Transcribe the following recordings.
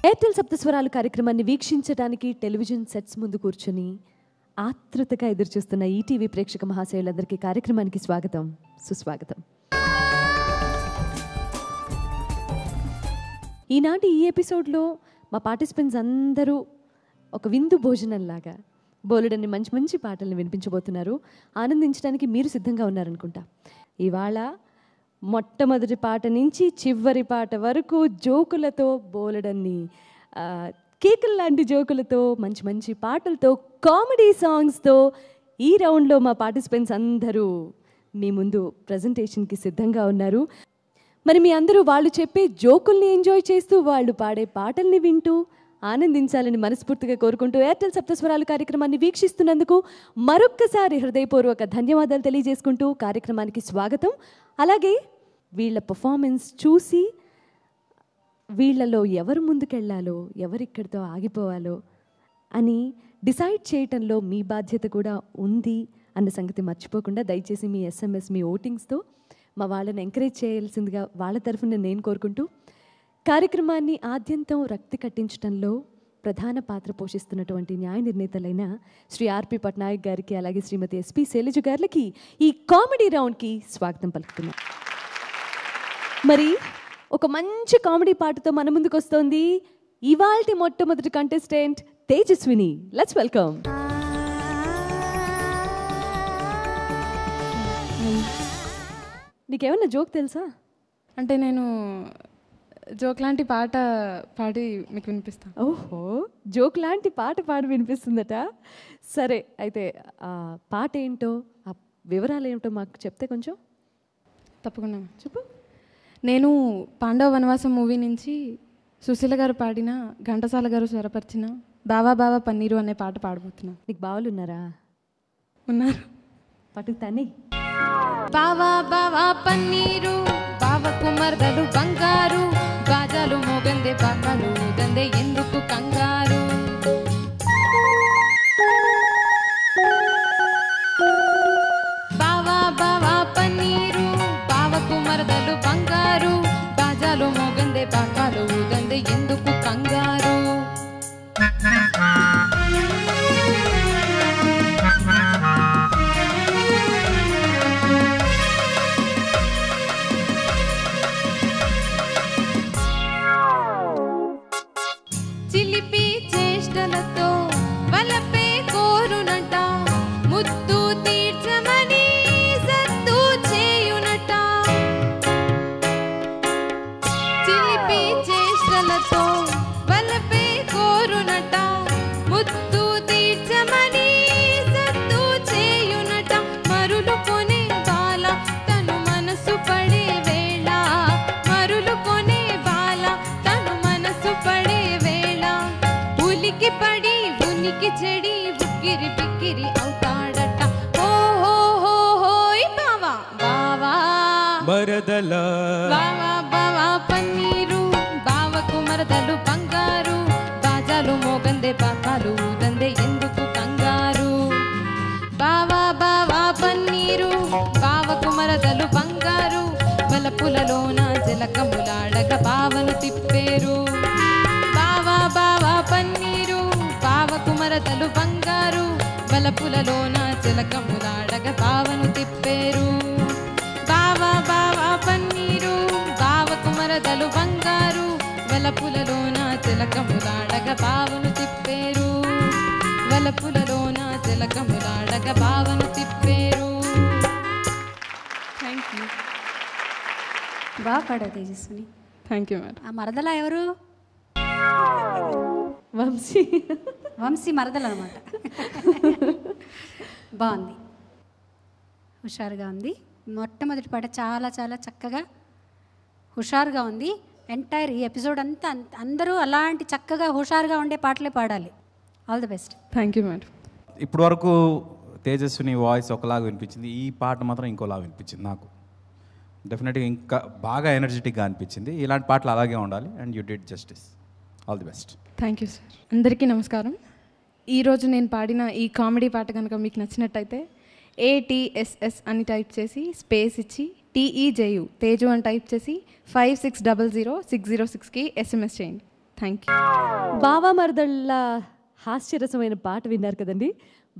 Airtel Saptaswaralu కార్యక్రమాన్ని వీక్షించడానికి television sets ముందు కూర్చొని ఆతృతగా ఎదురుచూస్తున్న ఈటీవీ ప్రేక్షక మహాశయులందరికీ కార్యక్రమానికి స్వాగతం, సుస్వాగతం. ఈనాటి ఈ ఎపిసోడ్లో మా పార్టిసిపెంట్స్ అందరూ ఒక విందు భోజనంలాగా బోలెడన్ని మంచి మంచి పాటలను వినిపించబోతున్నారు. ఆనందించడానికి మీరు సిద్ధంగా ఉన్నారనుకుంటా. ఇవాళ మొట్టమొదటి పాట నుంచి చివరి పాట వరకు జోకులతో, బోలెడన్ని కేకుల లాంటి జోకులతో, మంచి మంచి పాటలతో, కామెడీ సాంగ్స్తో ఈ రౌండ్లో మా పార్టిసిపెంట్స్ అందరూ మీ ముందు ప్రజెంటేషన్కి సిద్ధంగా ఉన్నారు. మరి మీ అందరూ వాళ్ళు చెప్పే జోకుల్ని ఎంజాయ్ చేస్తూ, వాళ్ళు పాడే పాటల్ని వింటూ ఆనందించాలని మనస్ఫూర్తిగా కోరుకుంటూ ఎయిర్టెల్ సప్తస్వరాలు కార్యక్రమాన్ని వీక్షిస్తున్నందుకు మరొక్కసారి హృదయపూర్వక ధన్యవాదాలు తెలియజేసుకుంటూ కార్యక్రమానికి స్వాగతం. అలాగే వీళ్ళ పర్ఫార్మెన్స్ చూసి వీళ్ళలో ఎవరు ముందుకెళ్ళాలో, ఎవరిక్కడితో ఆగిపోవాలో అని డిసైడ్ చేయటంలో మీ బాధ్యత కూడా ఉంది అన్న సంగతి మర్చిపోకుండా దయచేసి మీ SMS, మీ ఓటింగ్స్తో మా వాళ్ళని ఎంకరేజ్ చేయాల్సిందిగా వాళ్ళ తరఫున నేను కోరుకుంటూ, కార్యక్రమాన్ని ఆద్యంతం రక్తి కట్టించడంలో ప్రధాన పాత్ర పోషిస్తున్నటువంటి న్యాయ నిర్ణేతలైన శ్రీ ఆర్పి పట్నాయక్ గారికి, అలాగే శ్రీమతి SP శైలజ గారికి ఈ కామెడీ రౌండ్కి స్వాగతం పలుకుతున్నాం. మరి ఒక మంచి కామెడీ పాటతో మన ముందుకు వస్తోంది ఇవాల్టి మొట్టమొదటి కంటెస్టెంట్ తేజస్విని. Let's welcome. నీకేమన్నా జోక్ తెలుసా? అంటే నేను జోక్ లాంటి పాట పాడి మీకు వినిపిస్తాను. ఓహో, జోక్ లాంటి పాట పాడి వినిపిస్తుందట. సరే, అయితే ఆ పాట ఏంటో, ఆ వివరాలు ఏమిటో మాకు చెప్తే కొంచెం. తప్పకుండా చెప్పు. నేను పాండవ వనవాసం మూవీ నుంచి సుశీల గారు పాడిన, ఘంటసాల గారు స్వరపరిచిన బావా బావా పన్నీరు అనే పాట పాడబోతున్నాను. నీకు బావలు ఉన్నారా? ఉన్నారు. పట్టుకు తని. బావా బావా పన్నీరు, బావకు మరదలు బంగారు, బాజాలు మోగందే బాకాలు దందే ఎందుకు కంగారు. బావా బావా పన్నీరు, బావకు మరదలు బంగారు, బాజాలు మోగందే బాకాలు దందే ఎందుకు కంగారు. చిలిపి చేష్టలతో వలపే కోరునట, ముద్దు తీర్చమని సత్తు చేయునట. చిలిపి చేష్టలతో వలపే కోరునట, ముద్దు తీర్చమని సత్తు చేయునట. మరులు కొనే బాల తను మనసు పడే వేళ, మరులు కొనే బాల తను మనసు పడే వేళ, ఉలికి పడి ఉనికి చెడి ఉక్కిరి బిక్కిరి అవుతాడట. ఓ హో హో హోయ్ బావా బావా మరదల, బావా బావా పన్నీరు, బావకు మరదలు బంగారు, బాజాలు మోగందే బాకాలు దందే ఎందుకు కంగారు. బావా బావా పన్నీరు, బావకు మరదలు బంగారు, వలపులలోన జలకములాడక బావను తిప్పేరు. బావా బావా పన్నీరు, బావకు మరదలు బంగారు, వలపులలోన జలకములాడక బావను తిప్పేరు. బావా బావా పన్నీరు, బావకు మరదలు బంగారు, వలపులలోన జలకములాడక బావను తిప్పేరు. వలపులలోన జలకములాడక బావను తిప్పేరు. Thank you. బాగా పాడావు తేజస్విని. Thank you madam. ఆ మరదల ఎవరు? వంశీ. వంశీ మరదలు అనమాట. బాగుంది, హుషారుగా ఉంది. మొట్టమొదటి పాట చాలా చాలా చక్కగా హుషారుగా ఉంది. ఎంటైర్ ఈ ఎపిసోడ్ అంతా అందరూ అలాంటి చక్కగా హుషారుగా ఉండే పాటలే పాడాలి. All the best. Thank you madam. ఇప్పటి వరకు తేజస్విని వాయిస్ ఒకలాగా వినిపించింది, ఈ పాట మాత్రం ఇంకోలాగా వినిపించింది. నాకు డెఫినెట్గా ఇంకా బాగా ఎనర్జెటిక్గా అనిపించింది. ఇలాంటి పాటలు అలాగే ఉండాలి. And you did justice. All the best. Thank you sir. అందరికీ నమస్కారం. ఈరోజు నేను పాడిన ఈ కామెడీ పాట కనుక మీకు నచ్చినట్టయితే ATSS అని టైప్ చేసి స్పేస్ ఇచ్చి TEJU తేజు అని టైప్ చేసి 5600-606కి SMS చేయండి. Thank you. బావ మరదళ్ళ హాస్యరసమైన పాట విన్నారు కదండి.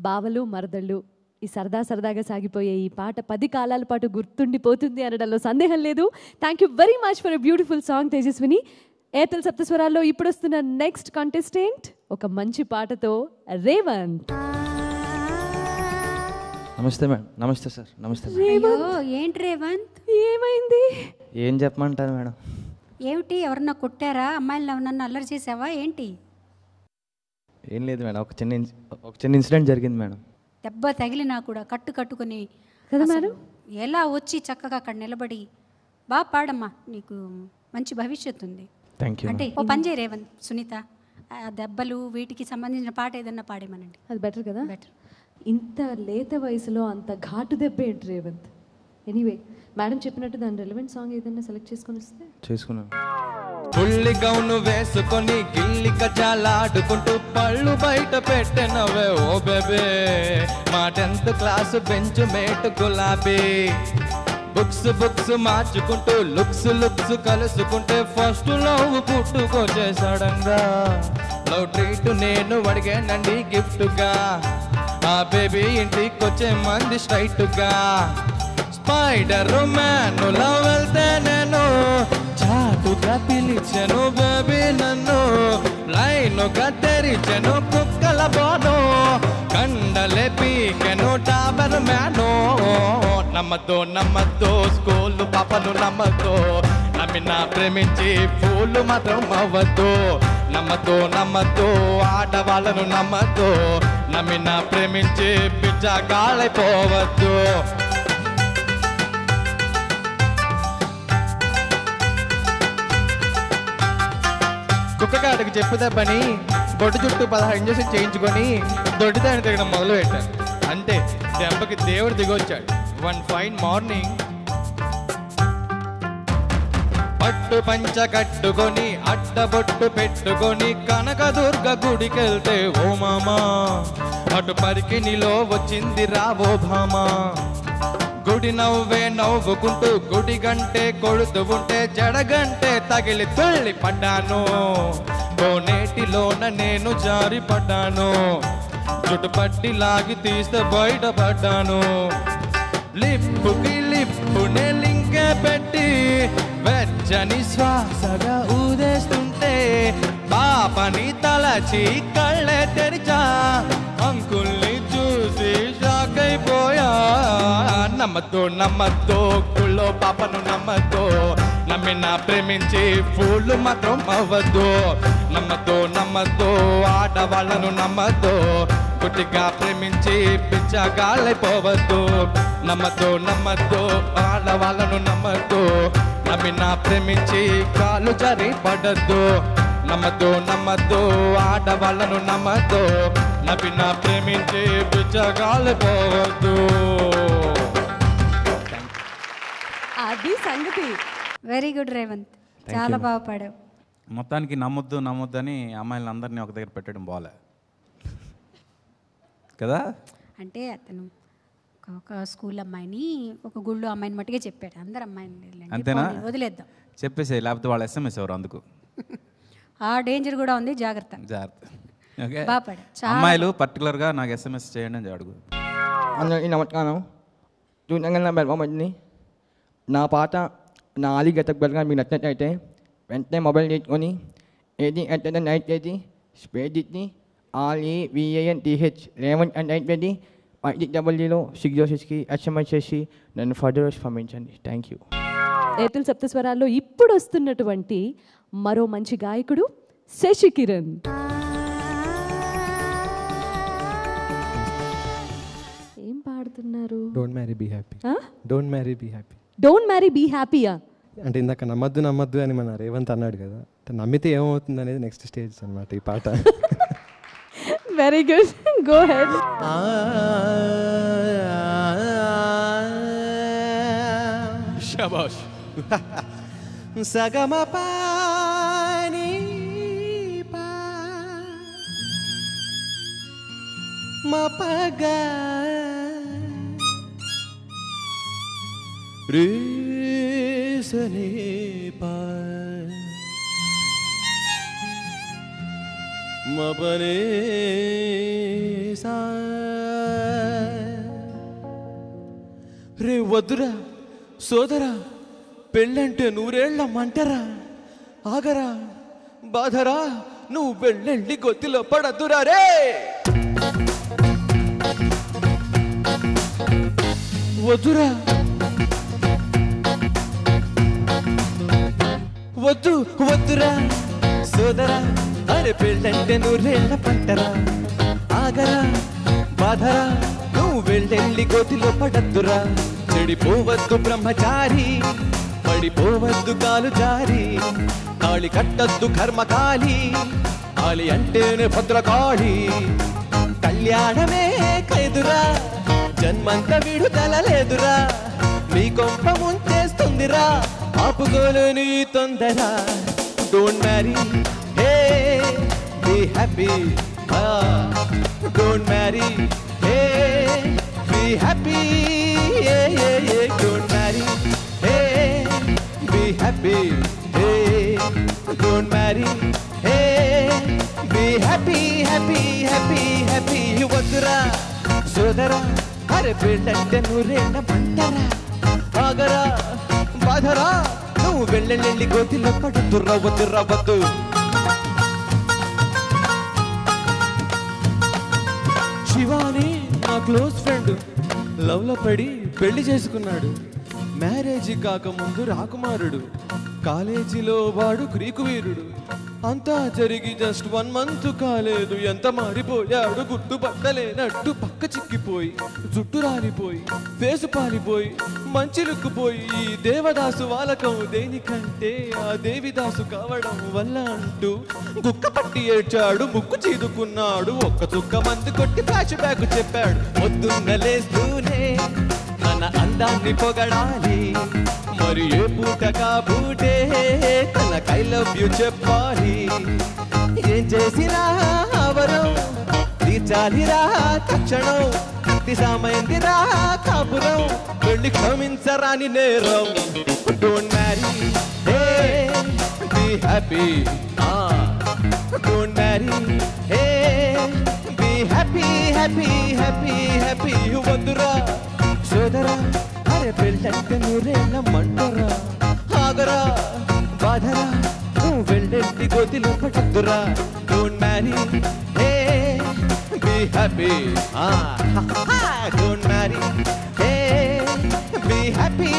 బావలు మరదళ్ళు ఈ సరదాగా సాగిపోయే ఈ పాట 10 కాలాల పాటు గుర్తుండిపోతుంది అనడంలో సందేహం లేదు. Thank you very much for a beautiful song Tejaswini. Airtel సప్తస్వరాల్లో ఇప్పుడు వస్తున్న నెక్స్ట్ కాంటెస్టెంట్ ఒక మంచి పాటతో రేవంత్. నమస్తే మేడం. నమస్తే సార్. నమస్తే మేడం. అయ్యో ఏంటి రేవంత్, ఏమైంది? ఏం చెప్పమంటారు మేడం? ఏమిటి, ఎవరన్నా కొట్టారా? అమ్మాయిలను ఎవరన్నా అల్లరి చేసావా ఏంటి? ఏం లేదు మేడం, ఒక చిన్న ఇన్సిడెంట్ జరిగింది మేడం. దెబ్బ తగిలినా కూడా కట్టుకుని కదా అసలు మేడం? ఎలా వచ్చి చక్కగా అక్కడ నిలబడి బాగా పాడమ్మా, నీకు మంచి భవిష్యత్తు ఉంది. Thank you. అంటే ఓ పని చేయి రేవంత్, సునీత ఆ దెబ్బలు వీటికి సంబంధించిన పాట ఏదన్నా పాడేమనండి. అది బెటర్ కదా. బెటర్. ఇంత లేత వయసులో అంత ఘాటు దెబ్బ ఏంటి రేవంత్? ఎనీవే మేడం చెప్పినట్టు దాని రెలవెంట్ సాంగ్ ఏదైనా సెలెక్ట్ చేసుకొని వస్తే చేసుకున్నాను. పుల్లి గౌను వేసుకొని గిల్లి కజాలాడుకుంటూ పళ్ళు బయట పెట్టెనవే ఓ బేబే, మా 10th క్లాసు బెంచ్ మేట్ గులాబీ. బుక్స్ మార్చుకుంటూ లుక్స్ కలుసుకుంటే ఫస్ట్ లవ్ పుట్టుకొచ్చే సడన్గా. లవ్ ట్రీట్ నేను అడిగానండి గిఫ్ట్గా, ఆ బేబీ ఇంటికొచ్చే మంది స్ట్రైట్గా. స్పైడర్ మ్యాన్ లవ్ వెళ్తే నేను చాటుగా పిలిచాను బేబీ, నన్ను లైనుగా తెరిచాను కుక్కల బోను, కండలే పీకెను డాబర్ మ్యాను. నమ్మద్దు స్కూల్ పాపను నమ్మద్దు, నమ్మిన ప్రేమించి ఫూలు మాత్రం అవ్వద్దు. నమ్మద్దు ఆడవాళ్ళను నమ్మద్దు, నమ్మిన ప్రేమించి పిచ్చగాళ్ళైపోవద్దు. కుక్కగాడికి చెప్పుదా పని, బొడ్డు చుట్టూ 16 ఇంజక్షన్ చేయించుకొని దొడ్డిదాన్ని తిరగడం మొదలు పెట్టాను. అంతే, దెబ్బకి దేవుడు దిగొచ్చాడు. వన్ ఫైన్ మార్నింగ్ పట్టు పంచ కట్టుకొని అడ్డబొట్టు పెట్టుకొని కనకదుర్గ గుడికెళ్తే ఓ మామా, అటు పరికినిలో వచ్చింది రావో భామా. గుడి నవ్వే నవ్వుకుంటూ గుడి గంటే కొడుతూ ఉంటే జడగంటే తగిలి తుళ్ళి పడ్డాను. కోనేటిలోన నేను జారి పడ్డాను, చుట్టు పట్టి లాగి తీస్తే బయటపడ్డాను. లిప్పునే లింకే పెట్టి వెచ్చని శ్వాసగా ఊదేస్తుంటే పాపని తలచి కళ్ళే తెరిచా, అంకుల్ని చూసి షాక్ అయిపోయా. నమ్మద్దు గుళ్ళో పాపను నమ్మద్దు, నమ్మిన ప్రేమించి ఫూలు మాత్రం అవ్వద్దు. నమ్మద్దు ఆడవాళ్ళను నమ్మద్దు, గుడ్డిగా ప్రేమించి పిచ్చగాళ్ళైపోవద్దు. నమ్మద్దు ఆడవాళ్ళను నమ్మద్దు, నమ్మిన ప్రేమించి కాలు జరి పడద్దు. నమ్మద్దు ఆడవాళ్ళను నమ్మద్దు, నమ్మిన ప్రేమించి పిచ్చగాళ్ళైపోవద్దు. అది సంగతి. వెరీ గుడ్ రేవంత్, చాలా బాగా పాడావు. మొత్తానికి నమ్మొద్దు అని అమ్మాయిలను అందరినీ ఒక దగ్గర పెట్టడం బాలే కదా. అంటే అతను ఒక స్కూల్ అమ్మాయిని ఒక గుళ్ళు అమ్మాయిని మట్టుగా చెప్పాడు, అందరు అమ్మాయిని అంతేనా? వదిలేద్దాం, చెప్పేసే, లేకపోతే వాళ్ళు SMS ఎవరు అందుకు. ఆ డేంజర్ కూడా ఉంది, జాగ్రత్త. ఓకే, బాగా పాడావు. అమ్మాయిలు పర్టికులర్గా నాకు SMS చేయండి అని అడుగు. అందరికీ నమస్కారం. చూడంగా బెల్మని నా పాట నా ఆలి గతకు బెల్గా మీకు నచ్చినట్టయితే వెంటనే మొబైల్ తీసుకొని 18 స్పేస్ ఇచ్చి REVANTH రేవంత్ అని టైప్ చేసి 5006కి SMS చేసి నన్ను ఫర్దర్ పంపించండి. Thank you. ఎయిర్టెల్ సప్తస్వరాల్లో ఇప్పుడు వస్తున్నటువంటి మరో మంచి గాయకుడు శశికిరణ్. ఏం పాడుతున్నారు? Don't marry be happy. Don't marry be happy. Don't marry be హ్యాపీయా? అంటే ఇందాక నమ్మద్దు అని మన రేవంత్ అన్నాడు కదా, నమ్మితే ఏమవుతుంది అనేది నెక్స్ట్ స్టేజ్ అన్నమాట ఈ పాట. Very good, go head. శభాష్. సగమపాని మపగా రేసనే పా మపనే సా. రే వద్దురా సోదరా, పెళ్ళంటే నూరేళ్ల మంటరా, ఆగరా బాధరా, నువ్వు వెళ్ళెళ్ళి గొత్తిలో పడద్దురా రే. వద్దురా వద్దు వద్దురా సోదరా, అరే పెళ్ళంటే నూరేళ్ల పంటరా, ఆగరా బాధరా, నువ్వు వెళ్ళెళ్ళి గోతిలో పడద్దురా. చెడిపోవద్దు బ్రహ్మచారి, పడిపోవద్దు కాలు జారి, తాళి కట్టద్దు కర్మకాలి, ఆలి అంటేనే భద్రకాళి. కళ్యాణమే కైదురా, జన్మంత విడుదల లేదురా, నీ కొంప ముంచేస్తుందిరా, ఆపుకోలు నీ తొందర. Don't marry hey be happy, don't marry hey be happy, don't marry hey be happy, don't marry hey be happy, happy happy happy. వద్దురా సోదరా, అరే పెళ్ళంటే నూరేళ్ళ పంటరా, ఆగరా బాధరా, నువ్వు వెళ్ళెళ్ళి గోతిలో పడుతుర్రా. వద్దురా వద్దు. శివాని నా క్లోజ్ ఫ్రెండ్ లవ్ లో పడి పెళ్లి చేసుకున్నాడు. మ్యారేజ్ కాకముందు రాకుమారుడు, కాలేజీలో వాడు గ్రీకు వీరుడు. అంతా జరిగి జస్ట్ 1 month కాలేదు, ఎంత మారిపోయాడు గుర్తుపట్టలేనట్టు. పక్క చిక్కిపోయి జుట్టు రాలిపోయి ఫేసు పాలిపోయి మంచి లుక్కుపోయి, ఈ దేవదాసు వాలకం దేనికంటే ఆ దేవిదాసు కావడం వల్ల అంటూ గుక్క పట్టి ఏడ్చాడు, ముక్కు చీదుకున్నాడు. ఒక్క చుక్క మందు కొట్టి ఫ్లాష్ బ్యాక్ చెప్పాడు. పొద్దున్న లేస్తూనే తన అందాన్ని పొగడాలి, మరి ఏ పూట కాబూటే తన ఐ లవ్ యు చెప్పాలి. ఏం చేసినా అవరం తీర్చాలిరా తక్షణం, దిశామైందిరా కాపురం, వెళ్ళి క్షమించరాని నేరం. Don't marry hey be happy, don't marry hey be happy, happy happy happy. వద్దురా సోదరా, అరే పెళ్ళంటే నూరేళ్ళ మంటరా, ఆగరా బాధరా, నువ్వు వెళ్ళెళ్ళి గోతిలో పడద్దురా. Don't marry hey be happy, don't marry hey be happy,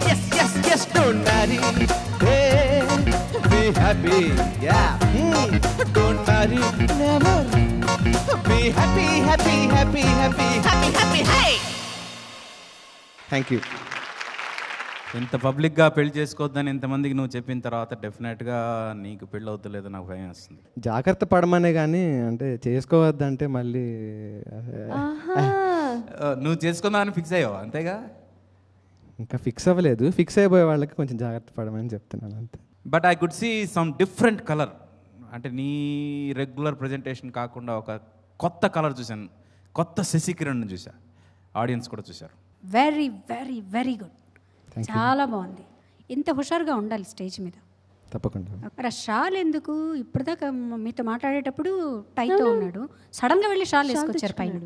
yes yes yes, don't marry hey be happy, yeah, don't marry never, be happy happy happy happy happy happy hey. Thank you. ఇంత పబ్లిక్గా పెళ్లి చేసుకోవద్దని ఇంతమందికి నువ్వు చెప్పిన తర్వాత డెఫినెట్గా నీకు పెళ్ళి అవుతలేదో నాకు భయం వస్తుంది. జాగ్రత్త పడమనే కానీ అంటే చేసుకోవద్దంటే మళ్ళీ నువ్వు చేసుకుందామని ఫిక్స్ అయ్యావు అంతేగా? ఇంకా ఫిక్స్ అవ్వలేదు. ఫిక్స్ అయిపోయే వాళ్ళకి కొంచెం జాగ్రత్త పడమని చెప్తున్నాను అంతే. But I could see some different colour, అంటే నీ రెగ్యులర్ ప్రజెంటేషన్ కాకుండా ఒక కొత్త కలర్ చూశాను, కొత్త శశికిరణ్ చూసా, ఆడియన్స్ కూడా చూశారు. వెరీ వెరీ వెరీ గుడ్, చాలా బాగుంది. ఇంత హుషారుగా ఉండాలి స్టేజ్ మీద. తప్పకుండా. మరి షాల్ ఎందుకు? ఇప్పటిదాకా మీతో మాట్లాడేటప్పుడు టైతో ఉన్నాడు, సడన్గా వెళ్ళి షాల్ వేసుకొచ్చారు పైన.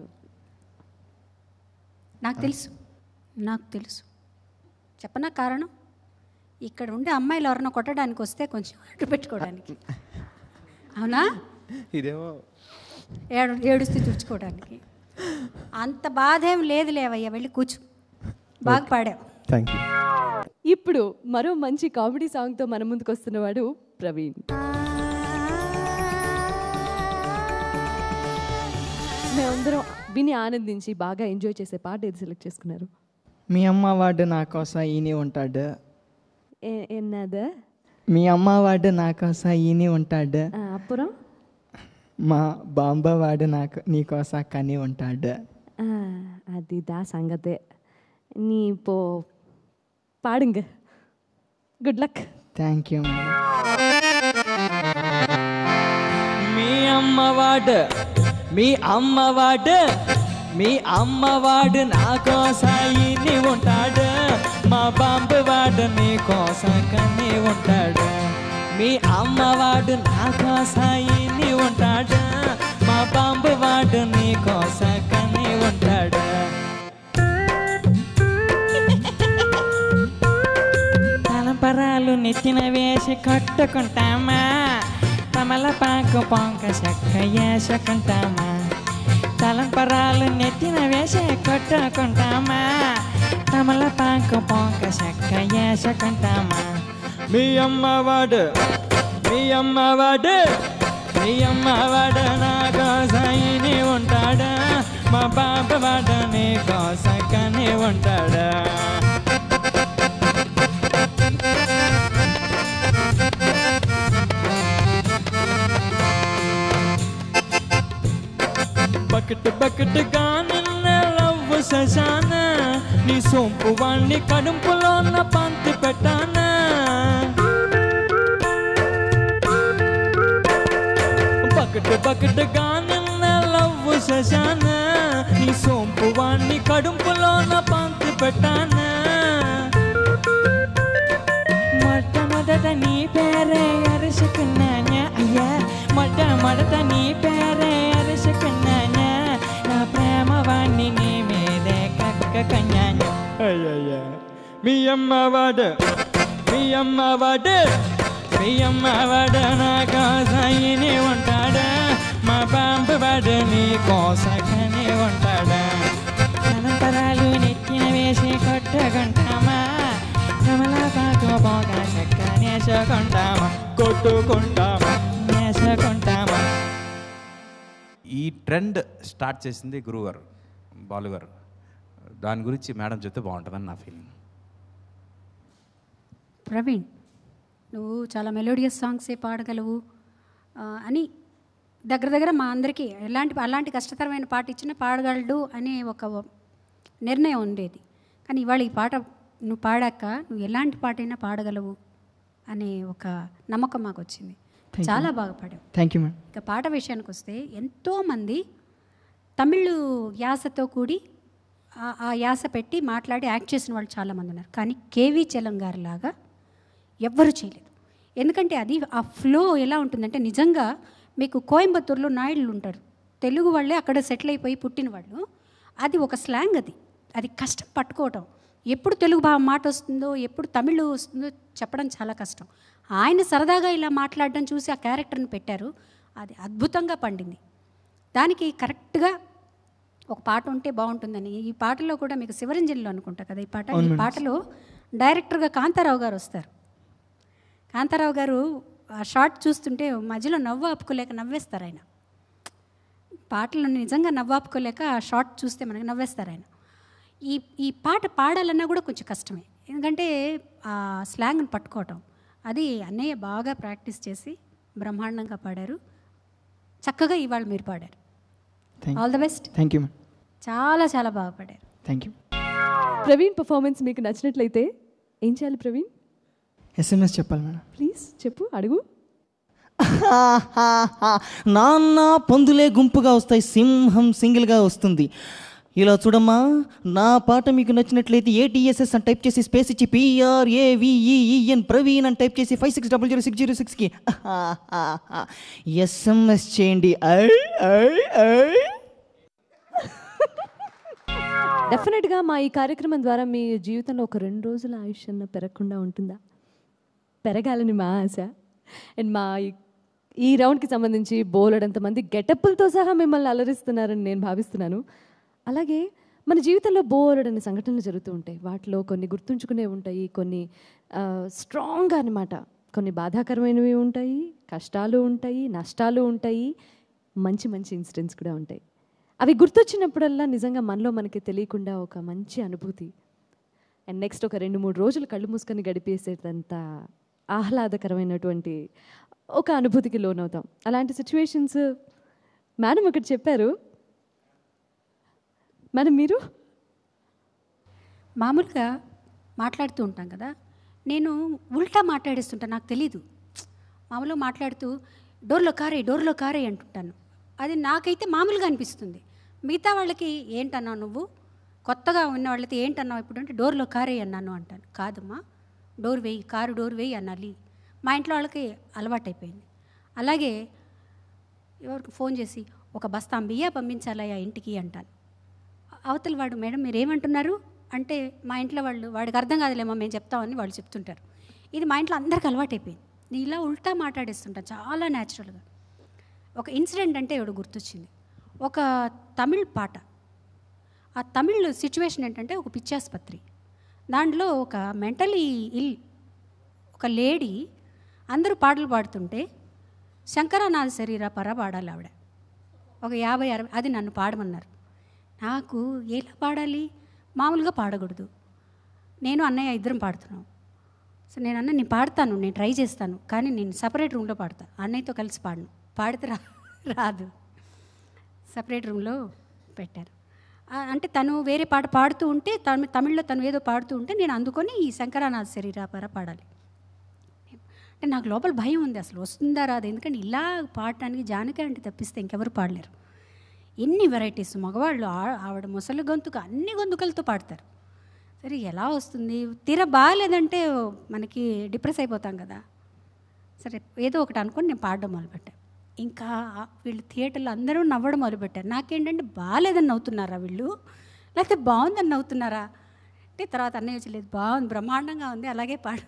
నాకు తెలుసు చెప్పనా కారణం? ఇక్కడ ఉండే అమ్మాయిలు ఎవరన్నా కొట్టడానికి వస్తే కొంచెం అడ్డు పెట్టుకోవడానికి, అవునా? ఇదేమో ఏడుస్తూ తుడుచుకోవడానికి. అంత బాధ ఏం లేదు లేవయ్యా, వెళ్ళి కూర్చో. బాగా పాడావు. Thank you. ఇప్పుడు మరో మంచి కామెడీ సాంగ్తో మన ముందుకు వస్తున్నవాడు ప్రవీణ్. మేమందరం విని ఆనందించి బాగా ఎంజాయ్ చేసే పాట ఏది సెలెక్ట్ చేసుకున్నారు? మీ అమ్మవాడు నా కోసం ఈని ఉంటాడు. ఎన్నదా? మీ అమ్మవాడు నా కోసం ఈని ఉంటాడు. అప్పురం మా బాంబవాడు నీ కోసం కని ఉంటాడు. అది దా సంగతే. நீ இப்போ பாடுங்க. Good luck. Thank you. మీ అమ్మవాడు నా కోసం ఈని ఉంటాడు. మా బాంబవాడు నీ కోసం కని ఉంటాడు. మీ అమ్మవాడు నా కోసం ఇన్ని ఉంటాడా మా బాంబు వాడు నీ కోసం కని ఉంటాడా తలంపరాలు నెత్తిన వేసి కట్టుకుంటామా తమలపాకు పొంక చెక్క వేసుకుంటామా తలంపరాలు నెత్తిన వేసి కట్టుకుంటామా తమలపాకు పొంక చెక్క వేసుకుంటామా మీ అమ్మవాడు మీ అమ్మవాడు మీ అమ్మవాడు నా కోసం ఇని ఉంటాడా మా బాబు వాడు నీ కోసం కని ఉంటాడా బకెట్ బకెట్గా నిన్న లవ్వు సజానా నీ సొంపు వాణ్ణి కడుపులో ఉన్న పంతి పెట్టానా బకెట్ బకెట్గా నిన్న లవ్వు సజానా నీ సొంపు వాణ్ణి కడుపులో ఉన్న పంతి పెట్టానా మొట్టమొదట నీ పేరే అరుచుకున్నానా అయ్యా మొట్టమొదట నీ పేరే అరుచుకున్నానా నా ప్రేమ వాణ్ణి నీ మీదే కక్క కన్యాను అయ్యయ్యా మీ అమ్మవాడు మీ అమ్మవాడు మీ అమ్మవాడు నా కోసం ఇని ఉంటాడా మా బాంబు వాడు నీ కోసం కని ఉంటాడా తలంపరాలు నెత్తిన వేసి కొట్టుకుంటామా కమలాపాకు పోక చెక్క నేసుకుంటామా కొట్టుకుంటామా నేసుకుంటామా ఈ ట్రెండ్ స్టార్ట్ చేసింది గురువు గారు బాలు గారు దాని గురించి మేడం చెప్తే బాగుంటుందని నా ఫీలింగ్. ప్రవీణ్, నువ్వు చాలా మెలోడియస్ సాంగ్సే పాడగలవు అని దగ్గర మా అందరికీ అలాంటి కష్టతరమైన పాట ఇచ్చిన పాడగలడు అనే ఒక నిర్ణయం ఉండేది. కానీ ఇవాళ ఈ పాట నువ్వు పాడాక నువ్వు ఎలాంటి పాట అయినా పాడగలవు అనే ఒక నమ్మకం మాకు వచ్చింది. చాలా బాగా పాడావు. Thank you madam. ఇక పాట విషయానికి వస్తే ఎంతోమంది తమిళ్ యాసతో కూడి ఆ యాస పెట్టి మాట్లాడి యాక్ట్ చేసిన వాళ్ళు చాలామంది ఉన్నారు. కానీ కేవీ చలం గారి లాగా ఎవ్వరూ చేయలేదు. ఎందుకంటే అది ఆ ఫ్లో ఎలా ఉంటుందంటే నిజంగా మీకు కోయంబత్తూరులో నాయుడులు ఉంటారు, తెలుగు వాళ్ళే అక్కడ సెటిల్ అయిపోయి పుట్టిన వాళ్ళు. అది ఒక స్లాంగ్, అది కష్టం పట్టుకోవటం. ఎప్పుడు తెలుగు మాట వస్తుందో ఎప్పుడు తమిళ్ వస్తుందో చెప్పడం చాలా కష్టం. ఆయన సరదాగా ఇలా మాట్లాడడం చూసి ఆ క్యారెక్టర్ని పెట్టారు. అది అద్భుతంగా పండింది. దానికి కరెక్ట్గా ఒక పాట ఉంటే బాగుంటుందని ఈ పాటలో కూడా మీకు శివరంజన్లో అనుకుంటా కదా ఈ పాట. ఈ పాటలో డైరెక్టర్గా కాంతారావు గారు వస్తారు. కాంతారావు గారు ఆ షార్ట్ చూస్తుంటే మధ్యలో నవ్వు ఆపుకోలేక నవ్వేస్తారు ఆయన. పాటలు నిజంగా నవ్వు ఆపుకోలేక ఆ షార్ట్ చూస్తే మనకి నవ్వేస్తారు ఆయన. ఈ పాట పాడాలన్నా కూడా కొంచెం కష్టమే, ఎందుకంటే ఆ స్లాంగ్ని పట్టుకోవటం. అది అన్నయ్య బాగా ప్రాక్టీస్ చేసి బ్రహ్మాండంగా పాడారు. చక్కగా ఇవాళ మీరు పాడారు. All the best. Thank you ma'am. చాలా చాలా బాగా పాడారు. Thank you. ప్రవీణ్ పర్ఫార్మెన్స్ మీకు నచ్చినట్లయితే ఏం చేయాలి ప్రవీణ్? ఎస్ఎంఎస్ చెప్పాలి మేడం. ప్లీజ్ చెప్పు, అడుగు. నాన్న పందులే గుంపుగా వస్తాయి, సింహం సింగిల్గా వస్తుంది. ఇలా చూడమ్మా, నా పాట మీకు నచ్చినట్లయితే ATSS అని టైప్ చేసి స్పేస్ ఇచ్చి PRAVEEN ప్రవీణ్ అని టైప్ చేసి 56006006కి SMS చేయండి. డెఫినెట్గా మా ఈ కార్యక్రమం ద్వారా మీ జీవితంలో ఒక 2 రోజుల ఆయుష్ అన్న పెరగకుండా ఉంటుందా? పెరగాలని మా ఆశ. అండ్ మా ఈ రౌండ్కి సంబంధించి బోలెడంతమంది గెటప్పులతో సహా మిమ్మల్ని అలరిస్తున్నారని నేను భావిస్తున్నాను. అలాగే మన జీవితంలో బోలెడని సంఘటనలు జరుగుతూ ఉంటాయి. వాటిలో కొన్ని గుర్తుంచుకునే ఉంటాయి, కొన్ని స్ట్రాంగ్గా అనమాట, కొన్ని బాధాకరమైనవి ఉంటాయి, కష్టాలు ఉంటాయి, నష్టాలు ఉంటాయి, మంచి మంచి ఇన్సిడెంట్స్ కూడా ఉంటాయి. అవి గుర్తొచ్చినప్పుడల్లా నిజంగా మనలో మనకి తెలియకుండా ఒక మంచి అనుభూతి. అండ్ నెక్స్ట్ ఒక 2-3 రోజులు కళ్ళు మూసుకొని గడిపేసేటంత ఆహ్లాదకరమైనటువంటి ఒక అనుభూతికి లోనవుతాం. అలాంటి సిచ్యువేషన్స్ మేడం ఒకటి చెప్పారు. మేడం మీరు మామూలుగా మాట్లాడుతూ ఉంటాం కదా, నేను ఉల్టా మాట్లాడేస్తుంటాను, నాకు తెలీదు. మామూలుగా మాట్లాడుతూ డోర్లో కారే అంటుంటాను. అది నాకైతే మామూలుగా అనిపిస్తుంది. మిగతా వాళ్ళకి ఏంటన్నావు నువ్వు, కొత్తగా ఉన్న వాళ్ళకి ఏంటన్నావు ఇప్పుడు అంటే డోర్లో కారే అన్నాను అంటాను. కాదమ్మా, కారు డోర్ వేయి అనాలి. మా ఇంట్లో వాళ్ళకి అలవాటైపోయింది. అలాగే ఎవరికి ఫోన్ చేసి ఒక బస్తా బియ్య పంపించాలయ్యా ఇంటికి అంటాను. అవతల వాడు మేడం మీరు ఏమంటున్నారు అంటే మా ఇంట్లో వాళ్ళు వాడికి అర్థం కాదులేమో మేము చెప్తామని వాళ్ళు చెప్తుంటారు. ఇది మా ఇంట్లో అందరికి అలవాటైపోయింది. నేను ఇలా ఉల్టా మాట్లాడేస్తుంటాను చాలా న్యాచురల్గా. ఒక ఇన్సిడెంట్ అంటే ఎవడు గుర్తొచ్చింది. ఒక తమిళ్ పాట, ఆ తమిళ్ సిచ్యువేషన్ ఏంటంటే ఒక పిచ్చాసుపత్రి, దాంట్లో ఒక మెంటలీ ఇల్ ఒక లేడీ అందరూ పాటలు పాడుతుంటే శంకరానాథ శరీర పర పాడాలి ఆవిడ. ఒక 50-60 అది నన్ను పాడమన్నారు. నాకు ఎలా పాడాలి, మామూలుగా పాడకూడదు. నేను అన్నయ్య ఇద్దరం పాడుతున్నాం. సో నేను అన్న నేను పాడతాను, నేను ట్రై చేస్తాను, కానీ నేను సపరేట్ రూమ్లో పాడతాను, అన్నయ్యతో కలిసి పాడను. పాడితే రాదు. సపరేట్ రూమ్లో పెట్టారు. అంటే తను వేరే పాట పాడుతూ ఉంటే తమిళ్లో తను ఏదో పాడుతూ ఉంటే నేను అందుకొని ఈ శంకరానాథ శరీరాపర పాడాలి. అంటే నాకు లోపల భయం ఉంది, అసలు వస్తుందా రాదు. ఎందుకంటే ఇలా పాడటానికి జానకి అంటే తప్పిస్తే ఇంకెవరు పాడలేరు. ఎన్ని వెరైటీస్ మగవాళ్ళు, ఆవిడ ముసలి గొంతుకు అన్ని గొంతుకలతో పాడతారు. సరే ఎలా వస్తుంది, తీరా బాగాలేదంటే మనకి డిప్రెస్ అయిపోతాం కదా. సరే ఏదో ఒకటి అనుకొని నేను పాడడం మొదలుపెట్టాను. ఇంకా వీళ్ళు థియేటర్లో అందరూ నవ్వడం మొదలుపెట్టారు. నాకేంటంటే బాగాలేదని నవ్వుతున్నారా వీళ్ళు, లేకపోతే బాగుందని నవ్వుతున్నారా అంటే తర్వాత అన్నయ్య వచ్చి లేదు బాగుంది బ్రహ్మాండంగా ఉంది అలాగే పాడు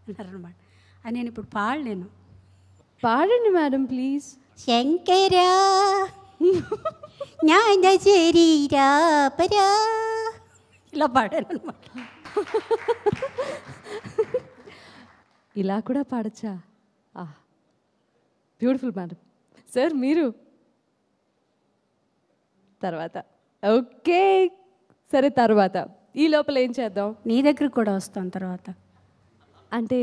అన్నారనమాట. అది నేను ఇప్పుడు పాడలేను. పాడండి మేడం ప్లీజ్. శంకరా జ్ఞాన శరీరాపరా ఇలా పాడాను అనమాట. ఇలా కూడా పాడచ్చా? Beautiful madam. సార్ మీరు తర్వాత ఓకే సరే తర్వాత ఈ లోపల ఏం చేద్దాం? నీ దగ్గరకు కూడా వస్తాను తర్వాత. అంటే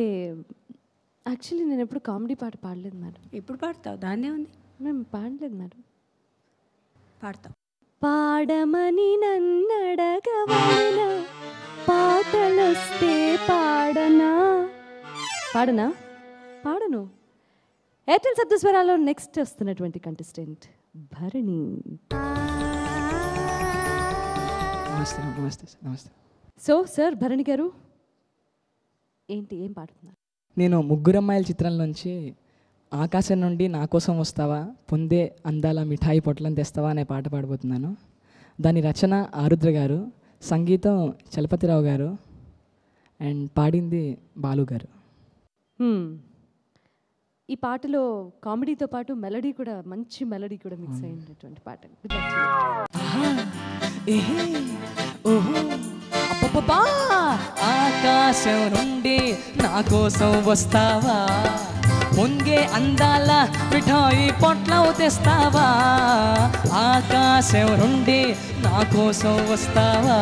యాక్చువల్లీ నేను ఎప్పుడు కామెడీ పాట పాడలేదు మేడం. ఎప్పుడు పాడతావు, దాన్నే ఉంది. మేము పాడలేదు మేడం. పాడతావు. పాడమని నన్నడగవలన పాటలొస్తే పాడనా? పాడనా? పాడను. ఎయిర్టెల్ సప్తస్వరాల్లో నెక్స్ట్ వస్తున్నటువంటి కంటెస్టెంట్ భరణి. నమస్తే నమస్తే నమస్తే. సో సార్ భరణి గారు ఏంటి ఏం పాడుతున్నారు? నేను ముగ్గురమ్మాయిల చిత్రం నుంచి ఆకాశం నుండి నా కోసం వస్తావా, పొందే అందాల మిఠాయి పొట్లను తెస్తావా అనే పాట పాడబోతున్నాను. దాని రచన ఆరుద్ర గారు, సంగీతం చలపతిరావు గారు అండ్ పాడింది బాలు గారు. ఈ పాటలో కామెడీతో పాటు మెలడీ కూడా మంచి మెలడీ కూడా మిక్స్ అయినటువంటి పాట. ఆకాశం నుండి నా కోసం వస్తావా, పొంగే అందాల మిఠాయి పొట్లం తెస్తావా. ఆకాశం నుండి నా కోసం వస్తావా,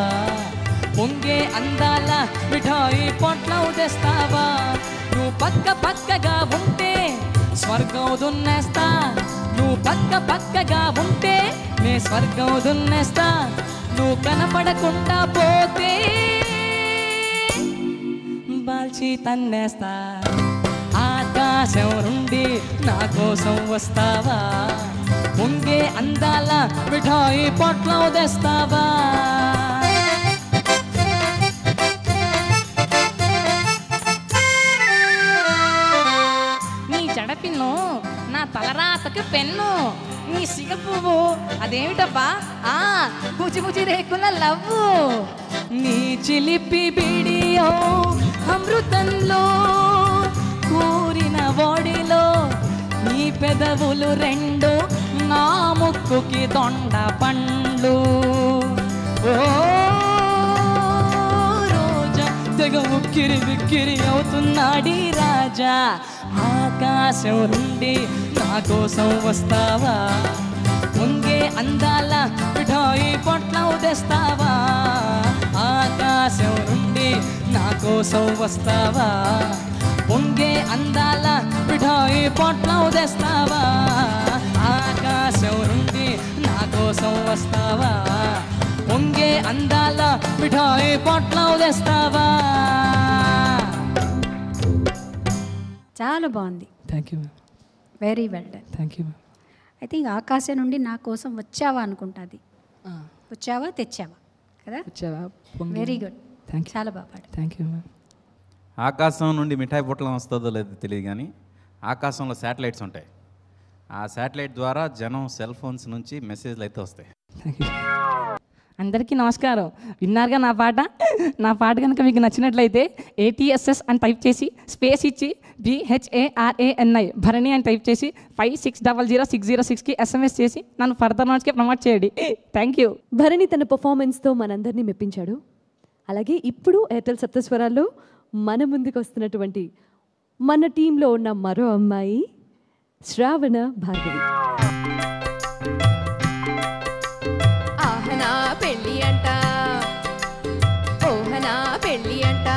పొంగే అందాల మిఠాయి పొట్లం తెస్తావా. నువ్వు పక్కగా ఉంటే స్వర్గం దున్నేస్తా, నువ్వు పక్కగా ఉంటే నే స్వర్గం దున్నేస్తా. నువ్వు కనపడకుండా పోతే బాల్చి తన్నేస్తా. ఆకాశం నుండి నా కోసం వస్తావా, పొంగే అందాల మిఠాయి పొట్లం తెస్తావా. నీ జడపిన్ను నా తలరాతకి పెన్ను, నీ సిగ పువ్వు అదేమిటబ్బా బుజి బుజి రేకుల లవ్వు. నీ చిలిపి బిడియో అమృతంలో కూరిన ఓడిలో, నీ పెదవులు రెండు నా ముక్కుకి దొండ పండ్లు. ఓ రోజా తెగ ఉక్కిరి బిక్కిరి అవుతున్నాడి రాజా. ఆకాశం నుండి నా కోసం వస్తావా, పొంగే అందాల మిఠాయి పొట్లం తెస్తావా. ఆకాశం నుండి నా కోసం వస్తావా, పొంగే అందాల మిఠాయి పొట్లం తెస్తావా. ఆకాశం నుండి నా కోసం వస్తావా, పొంగే అందాల మిఠాయి పొట్లం తెస్తావా. చాలా బాగుంది. Thank you ma'am. Very well done. Thank you ma'am. I think ఆకాశం నుండి నా కోసం వచ్చావా అనుకుంటుంది. వచ్చావా తెచ్చావా కదా. వచ్చావా వెరీ గుడ్. Thank you. చాలా బాగా పాడు. Thank you ma'am. ఆకాశం నుండి మిఠాయి పొట్లం వస్తుందో లేదో తెలియదు కానీ ఆకాశంలో శాటిలైట్స్ ఉంటాయి. ఆ శాటిలైట్ ద్వారా జనం సెల్ ఫోన్స్ నుంచి మెసేజ్లు అయితే వస్తాయి. అందరికీ నమస్కారం. విన్నారుగా నా పాట కనుక మీకు నచ్చినట్లయితే ATSS అని టైప్ చేసి స్పేస్ ఇచ్చి BHARANI భరణి అని టైప్ చేసి 56006006కి SMS చేసి నన్ను ఫర్దర్ నోట్స్కి ప్రమోట్ చేయండి. Thank you. భరణి తన పర్ఫార్మెన్స్తో మనందరినీ మెప్పించాడు. అలాగే ఇప్పుడు ఎయిర్టెల్ సప్తస్వరాల్లో మన ముందుకు వస్తున్నటువంటి మన టీంలో ఉన్న మరో అమ్మాయి శ్రావణ భార్గవి. ఆహనా పెళ్ళి అంట, ఓహనా పెళ్ళి అంట,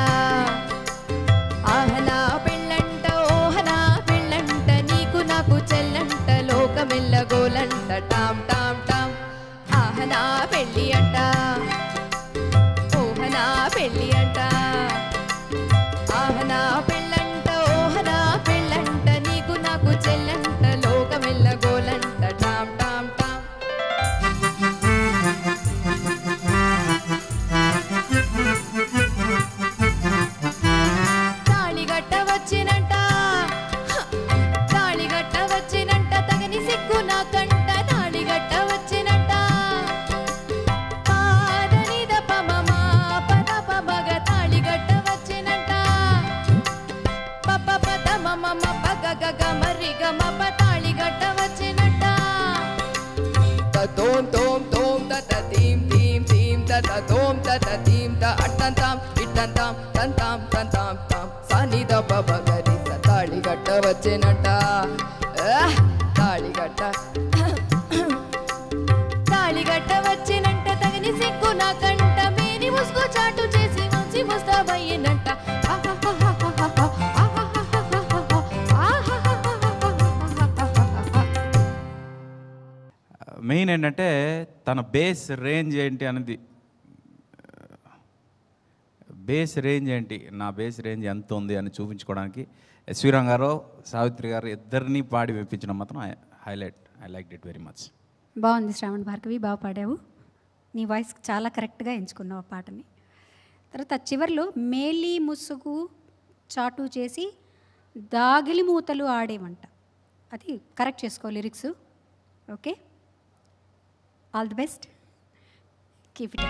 ఆహనా పెళ్ళంట, ఓహనా పెళ్ళంట, నీకు నాకు చెల్లంట, లోకమెల్ల గోలంట, టామ్ టామ్ టామ్. ఆహనా పెళ్ళి అంట, ఓహనా పెళ్ళి అంట, ఆహనా పెళ్ళంట, ఓహనా పెళ్ళంట, నీకు నాకు చెల్లంట, లోకమెల్ల గోలంట, టామ్ టామ్ టామ్. తాళిగట్ట వచ్చినంట, తాళిగట్ట వచ్చినంట, తగని సిగ్గు నా కంట, తాళిగట్ట వచ్చినంట, పాదనిద పమమ పద పమగ, తాళిగట్ట వచ్చినంట, పప పద మమ పగ గగ మరి గమ ప, తాళిగట్ట వచ్చినంట. తోం తోం తోం తత తీం తీం తీం తత తోం తత తీం త అట్టంతాం ఇట్టంతాం తంతాం తంతాం తాం సనిద పబగరి తాళిగట్ట వచ్చేనంట, తాళిగట్ట తాళిగట్ట వచ్చినంట, తగని సిగ్గు నా కంట, మేని ముసుగు చాటు చేసి మంచి ముస్తాబయ్యేనంట. మెయిన్ ఏంటంటే తన బేస్ రేంజ్ ఏంటి అనేది, బేస్ రేంజ్ ఏంటి, నా బేస్ రేంజ్ ఎంత ఉంది అని చూపించుకోవడానికి ఎస్వి రంగారావు, సావిత్రి గారు ఇద్దరిని పాడి మెప్పించడం మాత్రం highlight. I like it very much. బాగుంది శ్రావణ్ భార్గవి, బాగా పాడావు. నీ వాయిస్ చాలా కరెక్ట్గా ఎంచుకున్నావు ఆ పాటని. తర్వాత చివర్లో మేలి ముసుగు చాటు చేసి దాగిలి మూతలు ఆడేవంట, అది కరెక్ట్ చేసుకో lyrics. Okay, all the best, keep it.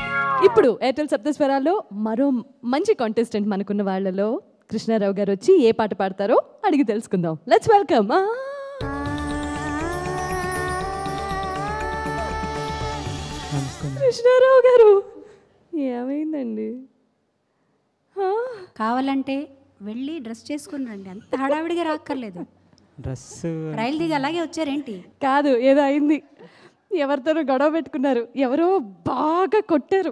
ఇప్పుడు ఎయిర్టెల్ సప్తస్వరాల్లో మరో మంచి కాంటెస్టెంట్ మనకున్న వాళ్ళలో కృష్ణారావు గారు వచ్చి ఏ పాట పాడతారో అడిగి తెలుసుకుందాం. Let's welcome. కృష్ణారావు గారు, ఏమైందండి? కావాలంటే వెళ్ళి డ్రెస్ చేసుకుని రండి, అంత హడావిడిగా రాక్కర్లేదు. డ్రెస్ రైలు దిగి అలాగే వచ్చారేంటి? కాదు, ఏదో అయింది, ఎవరితోనో గొడవ పెట్టుకున్నారు, ఎవరో బాగా కొట్టారు.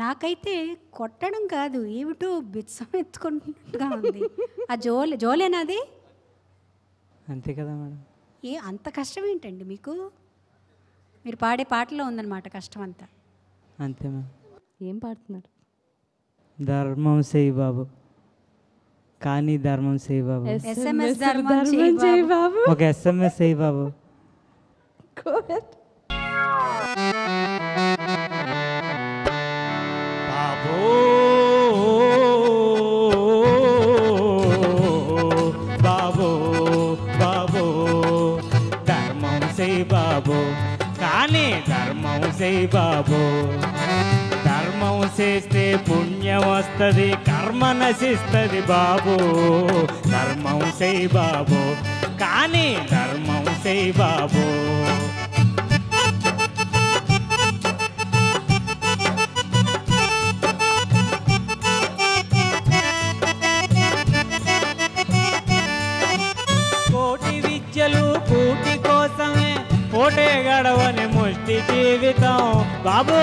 నాకైతే కొట్టడం కాదు, ఏమిటో బిత్సం ఎత్తుకుంటుగా ఉంది. ఆ జోలేనా అది? అంతే కదా మేడం. ఏ అంత కష్టం ఏంటండి మీకు? మీరు పాడే పాటలో ఉందన్నమాట కష్టం అంతా. అంతే మ్యామ్. ఏం పాడుతున్నారు? ధర్మం చేయి బాబు, కానీ ధర్మం చేయి బాబు. SMS ధర్మం చేయి బాబు. ఒక SMS చేయి బాబు. బాబో బాబో ధర్మం చేయి బాబో, కానీ ధర్మం చేయి బాబో. ధర్మం చేస్తే పుణ్యం వస్తుంది, కర్మ నశిస్తుంది బాబు. ధర్మం చేయి బాబో, కానీ ధర్మం చేయి బాబో. కోటి విద్యలు కూటి కోసమే, కోటే గడవని ముష్టి జీవితం బాబు.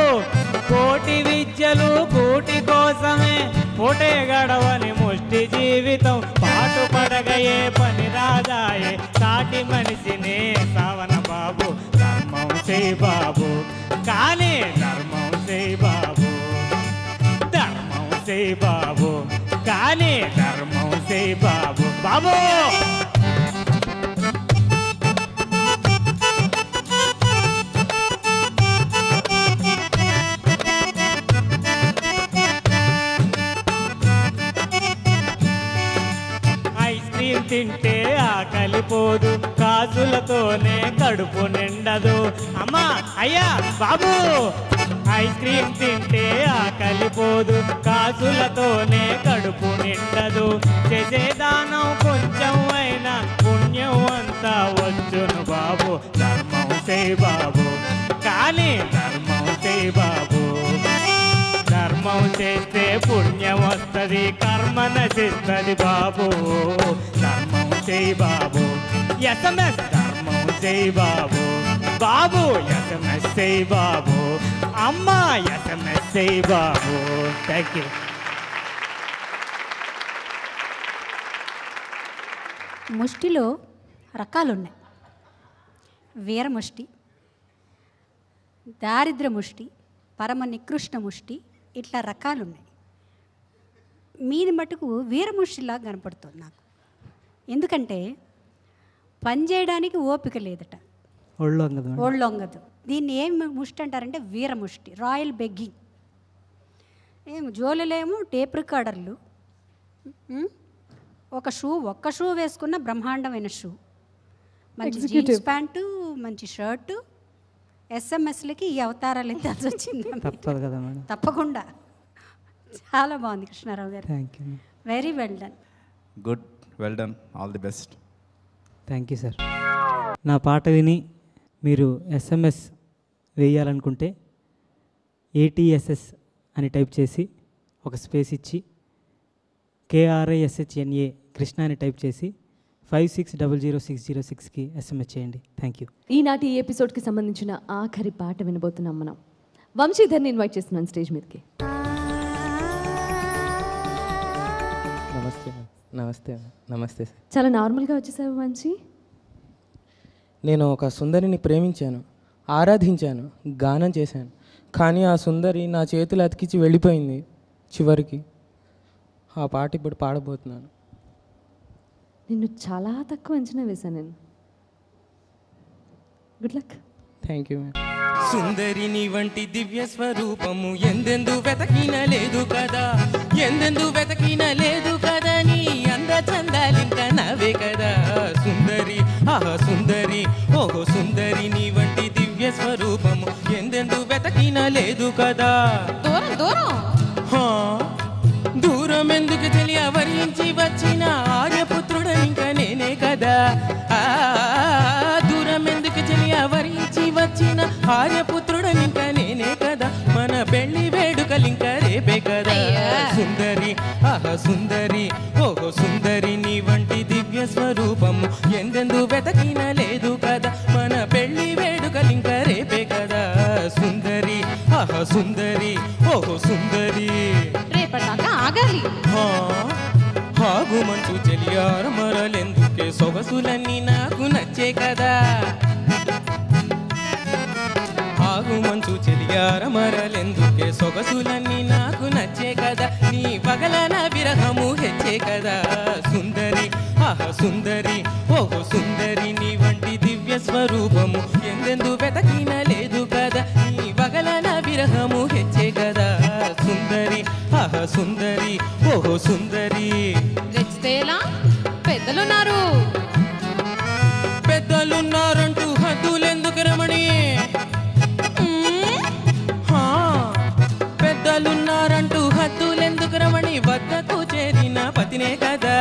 కోటి విద్యలు కూటి కోసమే, కోటే గడవని ముష్టి జీవితం. పాటు పడగయే పని రాదాయే, సాటి మనిషినే సావన బాబు. ధర్మం చేయి బాబు, కానీ ధర్మం చేయి బాబు. ధర్మం చేయి బాబు, కానీ ధర్మం చేయి బాబు. బాబు తింటే ఆకలిపోదు, కాసులతోనే కడుపు నిండదు. అమ్మా అయ్యా బాబు, ఐస్ క్రీమ్ తింటే ఆకలిపోదు, కాసులతోనే కడుపు నిండదు. చేసే దానం కొంచెం అయినా పుణ్యం అంతా వచ్చును బాబు. ధర్మం చేయి బాబు, కానీ ధర్మం చేయి బాబు. ధర్మం చేస్తే పుణ్యం వస్తుంది, కర్మ నశిస్తుంది బాబు. ధర్మం చేయి బాబు, ఎస్ఎంఎస్ ధర్మం చేయి బాబు. బాబు ఎస్ఎంఎస్ చేయి బాబు, అమ్మా ఎస్ఎంఎస్ చేయి బాబు. Thank you. ముష్టిలో రకాలున్నాయి. వీరముష్టి, దారిద్ర ముష్టి, పరమ నికృష్ణ ముష్టి, ఇట్లా రకాలున్నాయి. మీది మటుకు వీరముష్టిలా కనపడుతుంది నాకు. ఎందుకంటే పనిచేయడానికి ఓపిక లేదట, ఒళ్ళొంగదు. దీన్ని ఏం ముష్టి అంటారంటే వీరముష్టి, రాయల్ బెగ్గింగ్. ఏం జోలులేమో టేప్ రికార్డర్లు, ఒక్క షూ వేసుకున్న బ్రహ్మాండమైన షూ, మంచి జీన్స్ ప్యాంటు, మంచి షర్టు. ఎస్ఎంఎస్లకి ఈ అవతారాలు ఎత్తాల్సి వచ్చింది. తప్పదు కదా మేడం. తప్పకుండా. చాలా బాగుంది కృష్ణారావు గారు. Thank you. Very well done. Good, well done, all the best. Thank you sir. నా పాట విని మీరు ఎస్ఎంఎస్ వేయాలనుకుంటే ఏటీఎస్ఎస్ అని టైప్ చేసి ఒక స్పేస్ ఇచ్చి KRISHNA కృష్ణ అని టైప్ చేసి 56000606కి ఎస్ఎంఎస్ చేయండి. Thank you. ఈనాటి ఈ ఎపిసోడ్కి సంబంధించిన ఆఖరి పాట వినబోతున్నాం మనం. వంశీధర్ని ఇన్వైట్ చేస్తున్నాను స్టేజ్ మీదకి. నమస్తే నమస్తే నమస్తే సార్. చాలా నార్మల్గా వచ్చేసావు వంశీ. నేను ఒక సుందరిని ప్రేమించాను, ఆరాధించాను, గానం చేశాను. కానీ ఆ సుందరి నా చేతులు అతికించి వెళ్ళిపోయింది. చివరికి ఆ పాట ఇప్పుడు పాడబోతున్నాను. నిన్ను చాలా తక్కువ అంచనా వేశాను నేను. Good luck. Thank you ma'am. సుందరిని వంటి దివ్య స్వరూపము ఎందెందు వెతకిన లేదు కదా, ఎందెందు వెతకిన లేదు కదా, నీ అంద చందాలింక నవే కదా. సుందరి ఆహా సుందరి, ఓహో సుందరి, నీ వంటి దివ్య స్వరూపము ఎందెందు వెతకిన లేదు కదా. దూరం దూరం దూరం ఎందుకు తెలియ వరించి వచ్చిన ఆర్యపుత్రుడనింక నేనే కదా. దూరం ఎందుకు తెలియ వరించి వచ్చిన ఆర్యపుత్రుడనింక నేనే కదా. మన పెళ్లి వేడుకలింక రేపే కదా. సుందరి ఆహా సుందరి, ఓహో సుందరి, నీ వంటి దివ్య స్వరూపము ఎందెందు వెతకిన లేదు కదా. మన పెళ్లి వేడుకలింక రేపే కదా. సుందరి ఆహా సుందరి, ఓహో సుందరి, రేపటిదాకా ఆగాలి. ఆగు మంచు చెలియార మరలెందుకే, సొగసులన్నీ నాకు నచ్చే కదా. ఆగు మంచు చెలియార మరలెందుకే, సొగసులన్నీ నాకు నచ్చే కదా. నీ పగలన విరహము హెచ్చే కదా. సుందరి ఆహా సుందరి, ఓహో సుందరి, నీ వంటి దివ్య స్వరూపము ఎందెందు వెతకిన లేదు కదా. నీ పగలన విరహము హెచ్చే కదా. సుందరి ఆహా సుందరి, ఓహో సుందరి. రెచ్చితేలా పెద్దలున్నారు, పెద్దలున్నారంటూ హద్దులెందుకు రమణి. పెద్దలున్నారంటూ హద్దులెందుకు రమణి, వద్దకు చేరిన పతినే కదా.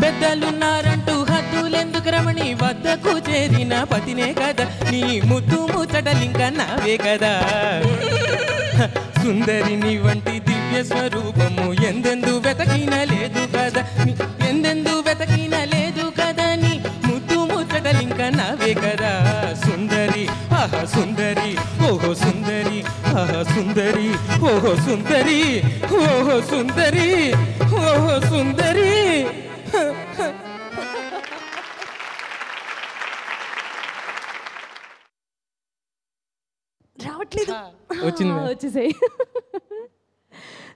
పెద్దలున్నారంటూ హద్దులెందుకు రమణి, వద్దకు చేరిన పతినే కదా. నీ ముద్దు ముచ్చటలింక నావే కదా. సుందరి, నీ వంటి దివ్య స్వరూపము ఎందెందు వెతకిన లేదు కదా. ఎందెందు వెతకిన లేదు కదా. నీ ముద్దు ముచ్చటలింక నావే కదా. సుందరి ఆహా సుందరి, ఓహో సుందరి, ఆహా సుందరి, ఓహో సుందరి, ఓహో సుందరి, ఓహో సుందరి. రావట్లేదు. వచ్చింది. వచ్చేసాయి.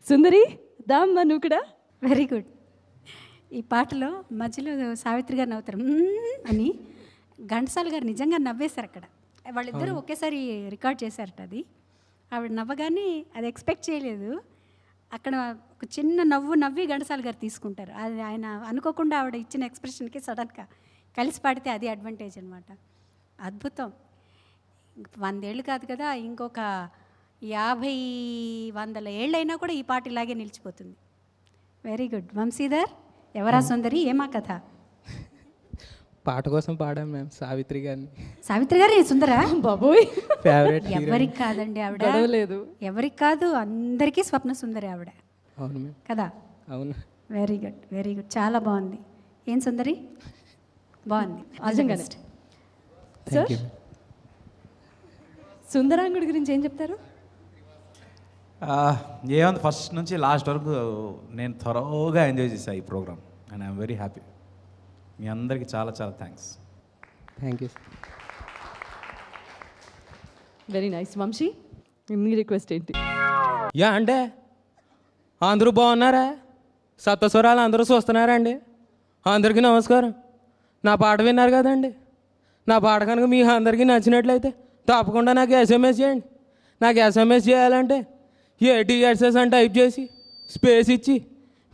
సుందరి దామ్మా నువ్వు కూడా. Very good. ఈ పాటలో మధ్యలో సావిత్రి గారు నవ్వుతారు అని, ఘంటసాల గారు నిజంగా నవ్వేశారు అక్కడ. వాళ్ళిద్దరూ ఒకేసారి రికార్డ్ చేశారట. అది ఆవిడ నవ్వగానే అది ఎక్స్పెక్ట్ చేయలేదు. అక్కడ ఒక చిన్న నవ్వి ఘంటసాల గారు తీసుకుంటారు. అది ఆయన అనుకోకుండా ఆవిడ ఇచ్చిన ఎక్స్ప్రెషన్కి సడన్గా కలిసి పాడితే అది అడ్వాంటేజ్ అనమాట. అద్భుతం. 100 ఏళ్ళు కాదు కదా, ఇంకొక 50-100 ఏళ్ళైనా కూడా ఈ పాట ఇలాగే నిలిచిపోతుంది. Very good. వంశీధర్, ఎవరా సుందరి, ఏమా కథ? పాట కోసం పాడాం మేము సావిత్రి గారిని. సావిత్రి గారు సుందరా? బాబోయ్, ఫేవరెట్. ఎవరికి కాదండి ఆవిడ, ఎవరికి కాదు, అందరికీ స్వప్న సుందరి ఆవిడ. అవును మ్యామ్. కదా? అవును. వెరీ గుడ్, వెరీ గుడ్, చాలా బాగుంది. ఏం సుందరి, బాగుంది. నిజంగానే. సార్, సుందరాంగుడి గురించి ఏం చెప్తారు? ఏముంది, ఫస్ట్ నుంచి లాస్ట్ వరకు నేను త్వరగా ఎంజాయ్ చేశాను ఈ programme and I'm very happy. మీ అందరికీ చాలా చాలా thanks. Thank you. Very nice. Vamsi, మీ రిక్వెస్ట్ ఏంటి? యా అంటే అందరూ బాగున్నారా? సప్తస్వరాలు అందరూ చూస్తున్నారా అండి? అందరికీ నమస్కారం. నా పాట విన్నారు కదండి. నా పాట కనుక మీ అందరికీ నచ్చినట్లయితే తప్పకుండా నాకు SMS చేయండి. నాకు SMS చేయాలంటే ATSS అని టైప్ చేసి స్పేస్ ఇచ్చి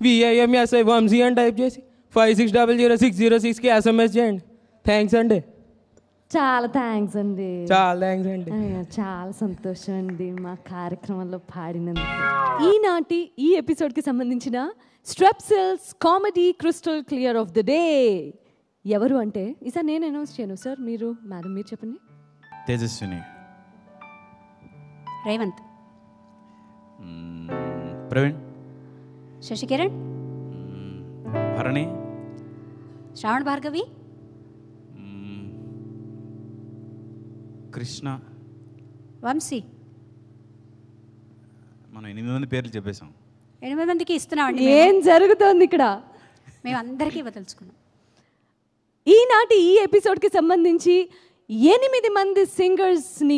VIMSI వంశీ అని టైప్ చేసి 56000606కి SMS చేయండి. థ్యాంక్స్ అండి. చాలా థ్యాంక్స్ అండి. చాలా థ్యాంక్స్ అండి. చాలా సంతోషం అండి మా కార్యక్రమంలో పాడినందుకు. ఈనాటి ఈ ఎపిసోడ్కి సంబంధించిన Strepsils comedy crystal clear of the day ఎవరు అంటే ఈసారి నేను అనౌన్స్ చేయను సార్, మీరు మేడం మీరు చెప్పండి. తేజస్విని, రేవంత్, ప్రవీణ్, శశికిరణ్, భరణి, శ్రావణ భార్గవి, కృష్ణ, వంశీ. మనం 8 మంది పేర్లు చెప్పేశాం. 8 మందికి ఇస్తున్నామండి. ఏం జరుగుతోంది ఇక్కడ? మేము అందరికీ వదలుచుకున్నాం. ఈనాటి ఈ ఎపిసోడ్కి సంబంధించి 8 మంది సింగర్స్ని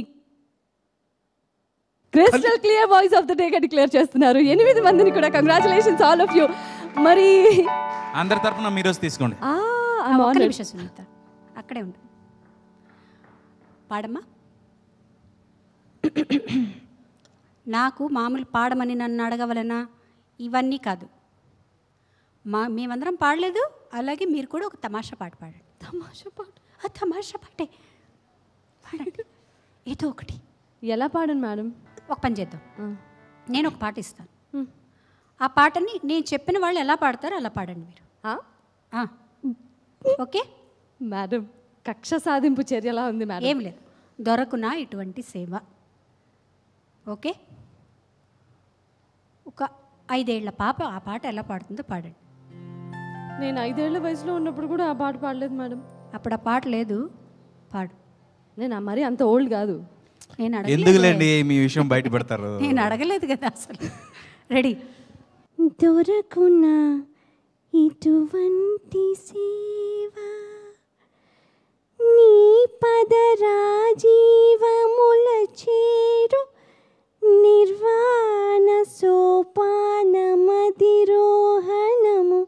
crystal clear voice of the డేగా డిక్లేర్ చేస్తున్నారు. 8 మందిని కూడా కంగ్రాచులేషన్స్ ఆల్ ఆఫ్ యూ. మరి అందరి తరపున మీరు తీసుకోండి. ఒక్క నిమిషం సునీత, అక్కడే ఉండు. పాడమ్మా. నాకు మామూలు పాడమని నన్ను అడగవలనా, ఇవన్నీ కాదు. మేమందరం పాడలేదు, అలాగే మీరు కూడా ఒక తమాషా పాట పాడండి. తమాషా పాట? తమాషా పాటే పాడండి, ఏదో ఒకటి. ఎలా పాడండి మేడం? ఒక పని చేద్దాం, నేను ఒక పాట ఇస్తాను. ఆ పాటని నేను చెప్పిన వాళ్ళు ఎలా పాడతారో అలా పాడండి మీరు. Okay madam? కక్ష సాధింపు చర్యలా ఉంది మేడం. ఏం లేదు, దొరకునా ఇటువంటి సేవ. ఓకే, ఒక 5 ఏళ్ల పాప ఆ పాట ఎలా పాడుతుందో పాడండి. నేను 5 ఏళ్ల వయసులో ఉన్నప్పుడు కూడా ఆ పాట పాడలేదు మేడం. అప్పుడు ఆ పాట లేదు, పాడు. నేను మరి అంత ఓల్డ్ కాదు. నేను ఎందుకులేండి మీ విషయం బయట పెడతారు. నేను అడగలేదు కదా అసలు. రెడీ. దొరకునా ఇటువంటి సేవ, నీ పదరాజీవముల చేరు నిర్వాణ సోపానమధిరోహణము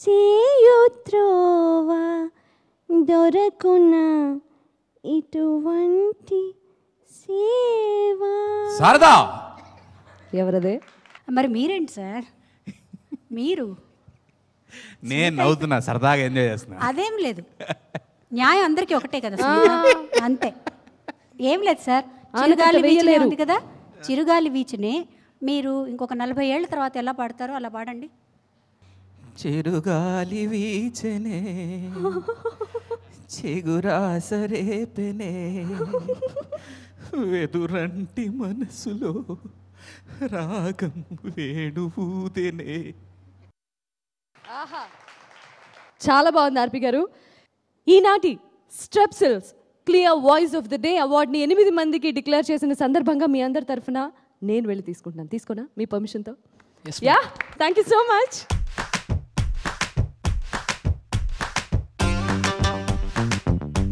సేయుత్రోవా. దొరకునా ఇటువంటి సేవ. శారదా, ఎవరదే? మరి మీరేంటి సార్? మీరు? నేను నవ్వుతున్నా, సరదాగా ఎంజాయ్ చేస్తున్నా. అదేం లేదు, న్యాయం అందరికీ ఒకటే కదా, అంతే. ఏం లేదు సార్, చిరుగాలి వీచనే ఉంది కదా, చిరుగాలి వీచనే మీరు ఇంకొక 40 ఏళ్ళ తర్వాత ఎలా పాడతారో అలా పాడండి. చిరుగాలి వీచనే చిగురాసరేపెనే వెదురంటి మనసులో రాగం వేణువూదెనే. చాలా బాగుంది ఆర్పి గారు. ఈనాటి Strepsils clear voice of the day అవార్డ్ని 8 మందికి డిక్లేర్ చేసిన సందర్భంగా మీ అందరి తరఫున నేను వెళ్ళి తీసుకుంటున్నాను. తీసుకోనా మీ పర్మిషన్తో? Yeah, thank you so much.